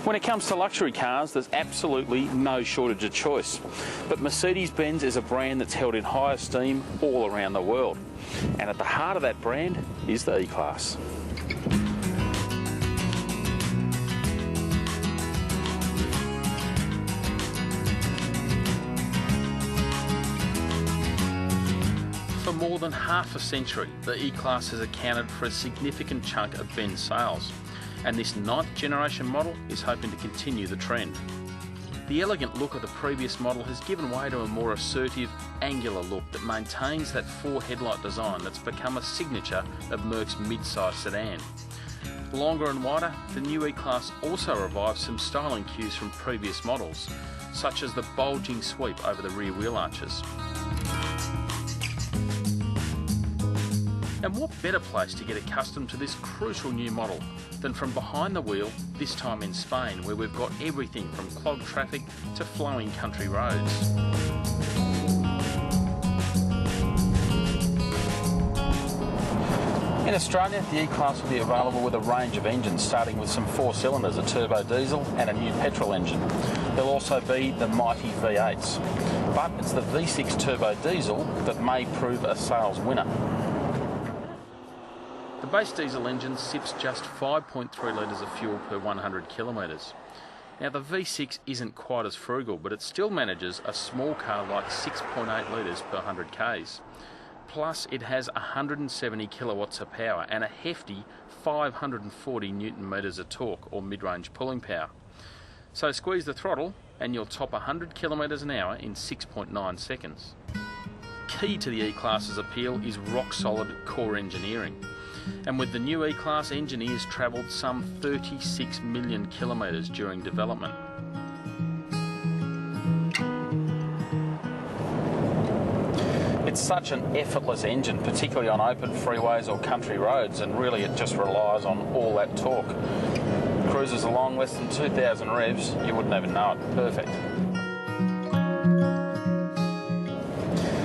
When it comes to luxury cars, there's absolutely no shortage of choice. But Mercedes-Benz is a brand that's held in high esteem all around the world. And at the heart of that brand is the E-Class. For more than half a century, the E-Class has accounted for a significant chunk of Benz sales, and this 9th generation model is hoping to continue the trend. The elegant look of the previous model has given way to a more assertive, angular look that maintains that 4 headlight design that's become a signature of Merc's mid-size sedan. Longer and wider, the new E-Class also revives some styling cues from previous models, such as the bulging sweep over the rear wheel arches. And what better place to get accustomed to this crucial new model than from behind the wheel, this time in Spain, where we've got everything from clogged traffic to flowing country roads. In Australia, the E-Class will be available with a range of engines, starting with some 4 cylinders, a turbo diesel and a new petrol engine. There'll also be the mighty V8s, but it's the V6 turbo diesel that may prove a sales winner. The base diesel engine sips just 5.3 litres of fuel per 100 kilometres. Now the V6 isn't quite as frugal, but it still manages a small car like 6.8 litres per 100 k's. Plus it has 170 kilowatts of power and a hefty 540 newton metres of torque or mid-range pulling power. So squeeze the throttle and you'll top 100 kilometres an hour in 6.9 seconds. Key to the E-Class's appeal is rock-solid core engineering. And with the new E-Class, engineers travelled some 36 million kilometres during development. It's such an effortless engine, particularly on open freeways or country roads, and really it just relies on all that torque. Cruises along less than 2,000 revs, you wouldn't even know it. Perfect.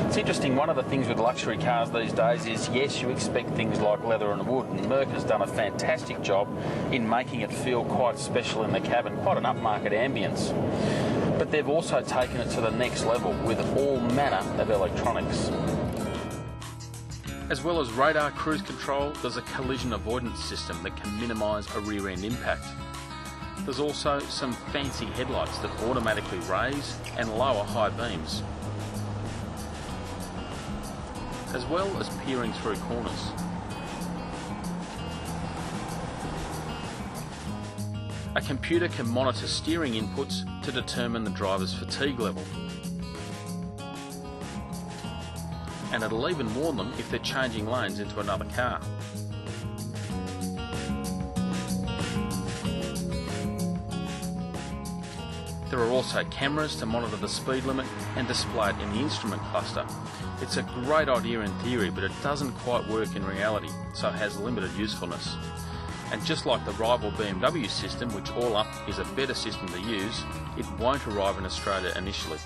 It's interesting, one of the things with luxury cars these days is, yes, you expect things like leather and wood, and Merc has done a fantastic job in making it feel quite special in the cabin, quite an upmarket ambience. But they've also taken it to the next level with all manner of electronics. As well as radar cruise control, there's a collision avoidance system that can minimise a rear-end impact. There's also some fancy headlights that automatically raise and lower high beams, as well as peering through corners. A computer can monitor steering inputs to determine the driver's fatigue level. And it'll even warn them if they're changing lanes into another car. There are also cameras to monitor the speed limit and display it in the instrument cluster. It's a great idea in theory, but it doesn't quite work in reality, so it has limited usefulness. And just like the rival BMW system, which all up is a better system to use, it won't arrive in Australia initially.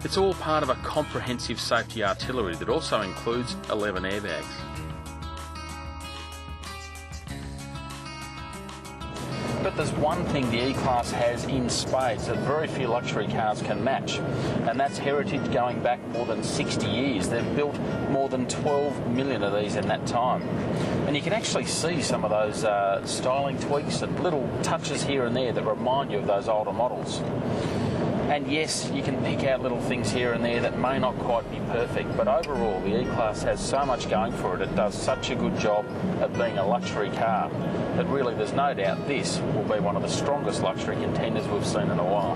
It's all part of a comprehensive safety artillery that also includes 11 airbags. But there's one thing the E-Class has in spades that very few luxury cars can match, and that's heritage going back more than 60 years. They've built more than 12 million of these in that time. And you can actually see some of those styling tweaks and little touches here and there that remind you of those older models. And yes, you can pick out little things here and there that may not quite be perfect, but overall the E-Class has so much going for it. It does such a good job of being a luxury car that really there's no doubt this will be one of the strongest luxury contenders we've seen in a while.